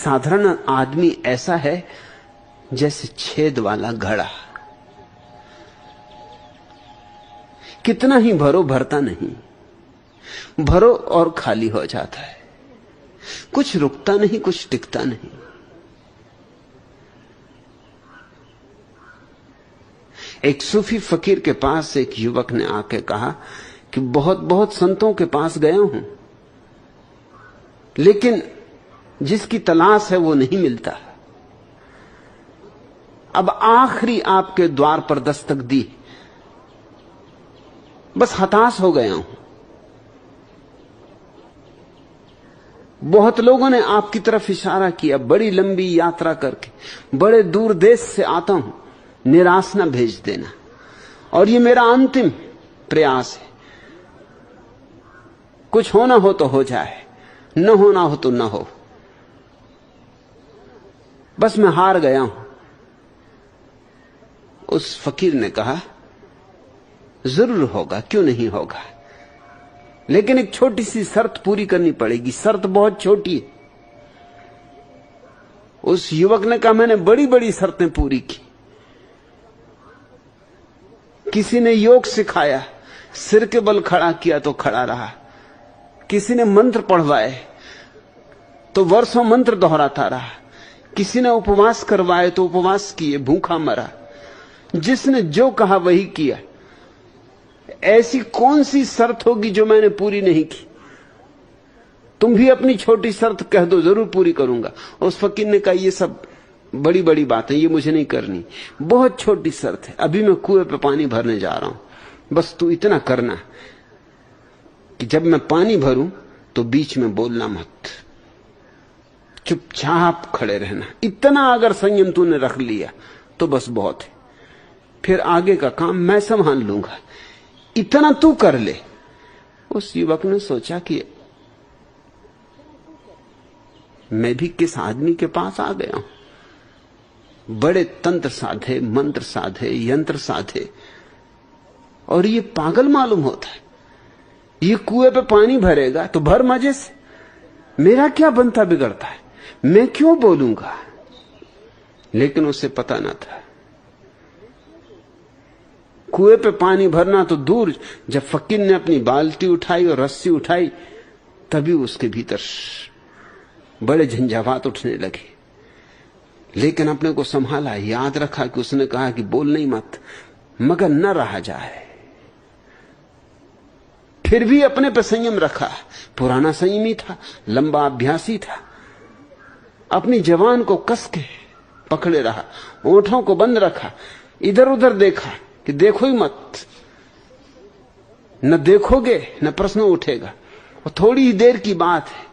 साधारण आदमी ऐसा है जैसे छेद वाला घड़ा, कितना ही भरो भरता नहीं, भरो और खाली हो जाता है, कुछ रुकता नहीं, कुछ टिकता नहीं। एक सूफी फकीर के पास एक युवक ने आके कहा कि बहुत बहुत संतों के पास गया हूं, लेकिन जिसकी तलाश है वो नहीं मिलता। अब आखिरी आपके द्वार पर दस्तक दी, बस हताश हो गया हूं। बहुत लोगों ने आपकी तरफ इशारा किया, बड़ी लंबी यात्रा करके, बड़े दूर देश से आता हूं, निराश न भेज देना। और ये मेरा अंतिम प्रयास है, कुछ होना हो तो हो जाए, न होना हो तो न हो, बस मैं हार गया हूं। उस फकीर ने कहा, जरूर होगा, क्यों नहीं होगा, लेकिन एक छोटी सी शर्त पूरी करनी पड़ेगी। शर्त बहुत छोटी है। उस युवक ने कहा, मैंने बड़ी बड़ी शर्तें पूरी की। किसी ने योग सिखाया, सिर के बल खड़ा किया तो खड़ा रहा। किसी ने मंत्र पढ़वाए तो वर्षों मंत्र दोहराता रहा। किसी ने उपवास करवाए तो उपवास किए, भूखा मरा। जिसने जो कहा वही किया। ऐसी कौन सी शर्त होगी जो मैंने पूरी नहीं की? तुम भी अपनी छोटी शर्त कह दो, जरूर पूरी करूंगा। उस फकीर ने कहा, ये सब बड़ी बड़ी बातें, ये मुझे नहीं करनी, बहुत छोटी शर्त है। अभी मैं कुएं पे पानी भरने जा रहा हूं, बस तू इतना करना कि जब मैं पानी भरूं तो बीच में बोलना मत, चुपचाप खड़े रहना। इतना अगर संयम तूने रख लिया तो बस बहुत है, फिर आगे का काम मैं संभाल लूंगा, इतना तू कर ले। उस युवक ने सोचा कि मैं भी किस आदमी के पास आ गया हूं। बड़े तंत्र साधे, मंत्र साधे, यंत्र साधे, और ये पागल मालूम होता है। ये कुएं पे पानी भरेगा तो भर मजे से, मेरा क्या बनता बिगड़ता है, मैं क्यों बोलूंगा। लेकिन उसे पता ना था, कुएं पे पानी भरना तो दूर, जब फकीर ने अपनी बाल्टी उठाई और रस्सी उठाई तभी उसके भीतर बड़े झंझावात उठने लगे। लेकिन अपने को संभाला, याद रखा कि उसने कहा कि बोल नहीं मत, मगर न रहा जाए। फिर भी अपने पर संयम रखा। पुराना संयमी था, लंबा अभ्यासी था। अपनी जवान को कस के पकड़े रहा, ओंठों को बंद रखा, इधर उधर देखा कि देखो ही मत, न देखोगे न प्रश्न उठेगा। और थोड़ी ही देर की बात है,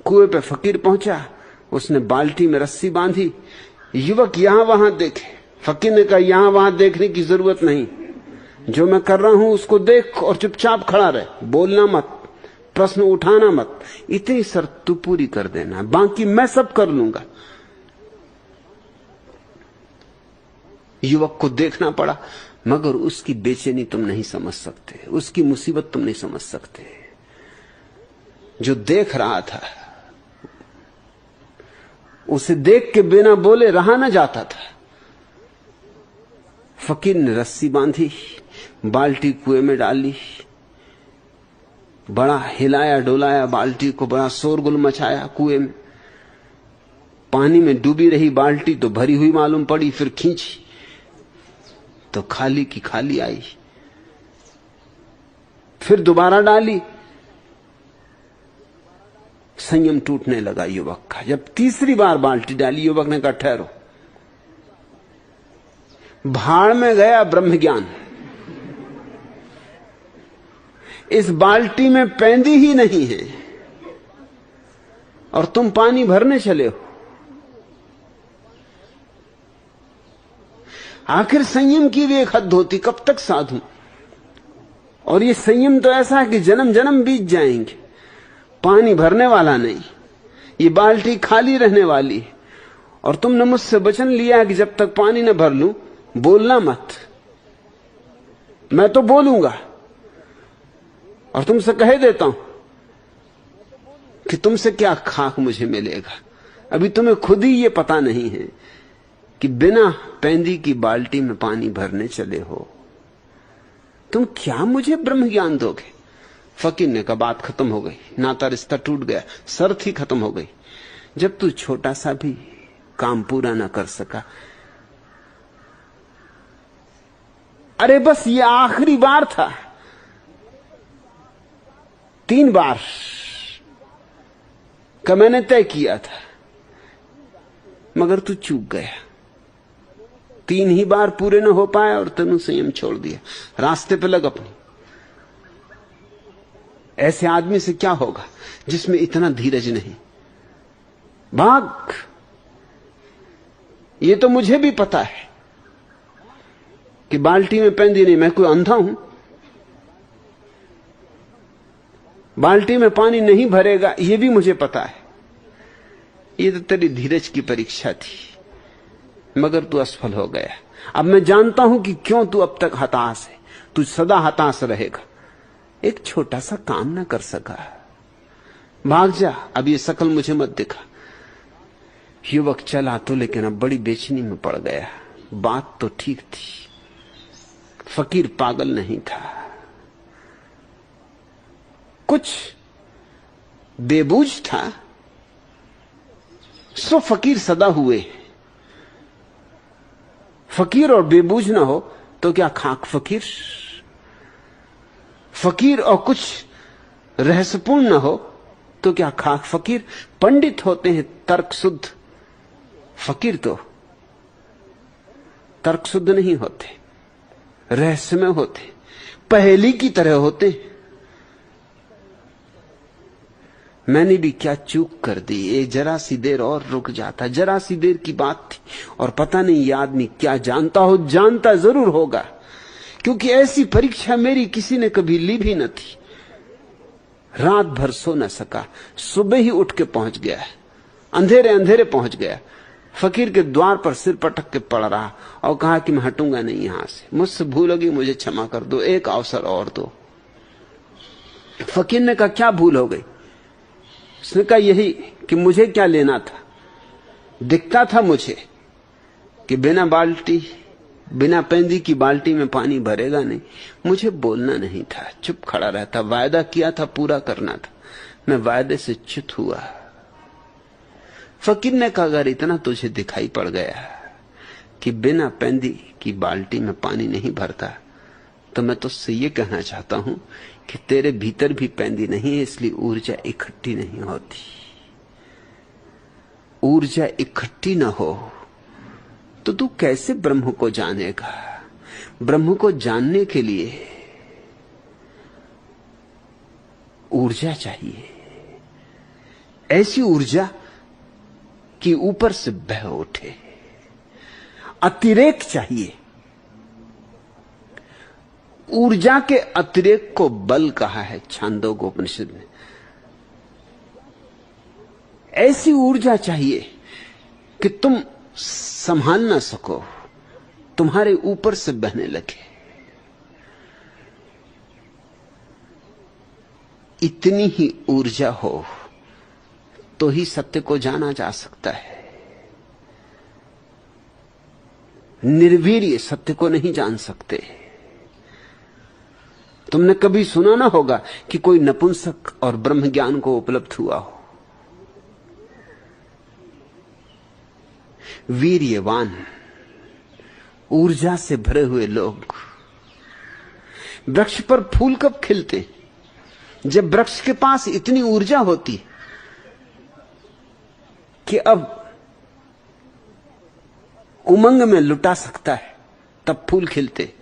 कुएं पे फकीर पहुंचा, उसने बाल्टी में रस्सी बांधी। युवक यहां वहां देखे। फकीर ने कहा, यहां वहां देखने की जरूरत नहीं, जो मैं कर रहा हूं उसको देख और चुपचाप खड़ा रहे, बोलना मत, प्रश्न उठाना मत, इतनी शर्त तू पूरी कर देना, बाकी मैं सब कर लूंगा। युवक को देखना पड़ा, मगर उसकी बेचैनी तुम नहीं समझ सकते, उसकी मुसीबत तुम नहीं समझ सकते। जो देख रहा था उसे देख के बिना बोले रहा न जाता था। फकीर ने रस्सी बांधी, बाल्टी कुएं में डाली, बड़ा हिलाया डोलाया बाल्टी को, बड़ा शोरगुल मचाया कुएं में। पानी में डूबी रही बाल्टी तो भरी हुई मालूम पड़ी, फिर खींची तो खाली की खाली आई। फिर दोबारा डाली, संयम टूटने लगा युवक का। जब तीसरी बार बाल्टी डाली, युवक ने कहा, ठहरो, भाड़ में गया ब्रह्म ज्ञान। इस बाल्टी में पैंदी ही नहीं है और तुम पानी भरने चले हो। आखिर संयम की भी एक हद होती, कब तक साधूं। और ये संयम तो ऐसा है कि जन्म जन्म बीत जाएंगे, पानी भरने वाला नहीं, ये बाल्टी खाली रहने वाली है। और तुमने मुझसे वचन लिया कि जब तक पानी न भर लूं बोलना मत। मैं तो बोलूंगा, और तुमसे कह देता हूं कि तुमसे क्या खाक मुझे मिलेगा। अभी तुम्हें खुद ही ये पता नहीं है कि बिना पैंदी की बाल्टी में पानी भरने चले हो। तुम क्या मुझे ब्रह्म ज्ञान दोगे? फकीर ने कहा बात खत्म हो गई, नाता रिश्ता टूट गया, शर्त ही खत्म हो गई। जब तू छोटा सा भी काम पूरा ना कर सका, अरे बस ये आखिरी बार था, 3 बार का मैंने तय किया था, मगर तू चूक गया। 3 ही बार पूरे न हो पाए और तनु संयम छोड़ दिया। रास्ते पे लग अपनी। ऐसे आदमी से क्या होगा जिसमें इतना धीरज नहीं? भाग। ये तो मुझे भी पता है कि बाल्टी में पैंदी नहीं, मैं कोई अंधा हूं? बाल्टी में पानी नहीं भरेगा ये भी मुझे पता है। ये तो तेरी धीरज की परीक्षा थी, मगर तू असफल हो गया। अब मैं जानता हूं कि क्यों तू अब तक हताश है। तू सदा हताश रहेगा, एक छोटा सा काम ना कर सका। भाग जा, अब ये शकल मुझे मत दिखा। युवक चला तो, लेकिन अब बड़ी बेचैनी में पड़ गया। बात तो ठीक थी, फकीर पागल नहीं था, कुछ बेबूझ था। सो फकीर सदा हुए। फकीर और बेबूझ ना हो तो क्या खाक फकीर? फकीर और कुछ रहस्यपूर्ण ना हो तो क्या खाक फकीर? पंडित होते हैं तर्क शुद्ध, फकीर तो तर्क शुद्ध नहीं होते, रहस्यमय होते, पहेली की तरह होते। मैंने भी क्या चूक कर दी, एक जरा सी देर और रुक जाता। जरा सी देर की बात थी, और पता नहीं ये आदमी क्या जानता हो। जानता जरूर होगा, क्योंकि ऐसी परीक्षा मेरी किसी ने कभी ली भी न थी। रात भर सो न सका, सुबह ही उठ के पहुंच गया, अंधेरे अंधेरे पहुंच गया। फकीर के द्वार पर सिर पटक के पड़ रहा और कहा कि मैं हटूंगा नहीं यहां से, मुझसे भूल होगी, मुझे क्षमा कर दो, एक अवसर और दो। फकीर ने कहा क्या भूल हो गई? उसने कहा यही कि मुझे क्या लेना था। दिखता था मुझे कि बिना पैंदी की बाल्टी में पानी भरेगा नहीं। मुझे बोलना नहीं था, चुप खड़ा रहता। वायदा किया था, पूरा करना था, मैं वायदे से च्युत हुआ। फकीर ने कहा अगर इतना तुझे दिखाई पड़ गया कि बिना पैंदी की बाल्टी में पानी नहीं भरता, तो मैं तुझसे ये कहना चाहता हूं कि तेरे भीतर भी पैंदी नहीं है, इसलिए ऊर्जा इकट्ठी नहीं होती। ऊर्जा इकट्ठी ना हो तो तू कैसे ब्रह्म को जानेगा? ब्रह्म को जानने के लिए ऊर्जा चाहिए, ऐसी ऊर्जा कि ऊपर से बह उठे। अतिरेक चाहिए। ऊर्जा के अतिरेक को बल कहा है छांदोग्योपनिषद ने। ऐसी ऊर्जा चाहिए कि तुम संभाल ना सको, तुम्हारे ऊपर से बहने लगे। इतनी ही ऊर्जा हो तो ही सत्य को जाना जा सकता है। निर्वीर्य सत्य को नहीं जान सकते। तुमने कभी सुना ना होगा कि कोई नपुंसक और ब्रह्म ज्ञान को उपलब्ध हुआ हो। वीर्यवान, ऊर्जा से भरे हुए लोग। वृक्ष पर फूल कब खिलते? जब वृक्ष के पास इतनी ऊर्जा होती कि अब उमंग में लुटा सकता है, तब फूल खिलते।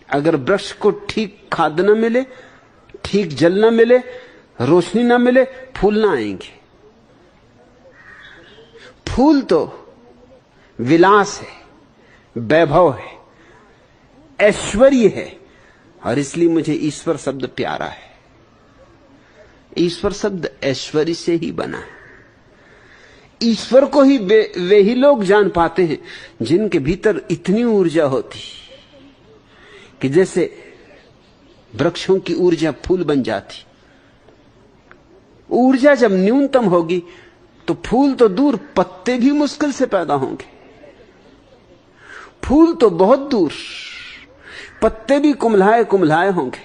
अगर वृक्ष को ठीक खाद न मिले, ठीक जल न मिले, रोशनी न मिले, फूल ना आएंगे। फूल तो विलास है, वैभव है, ऐश्वर्य है, और इसलिए मुझे ईश्वर शब्द प्यारा है। ईश्वर शब्द ऐश्वर्य से ही बना है। ईश्वर को ही वे ही लोग जान पाते हैं जिनके भीतर इतनी ऊर्जा होती कि जैसे वृक्षों की ऊर्जा फूल बन जाती। ऊर्जा जब न्यूनतम होगी तो फूल तो दूर, पत्ते भी मुश्किल से पैदा होंगे। फूल तो बहुत दूर, पत्ते भी कुम्हलाए कुम्हलाए होंगे।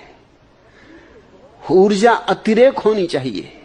ऊर्जा अतिरेक होनी चाहिए।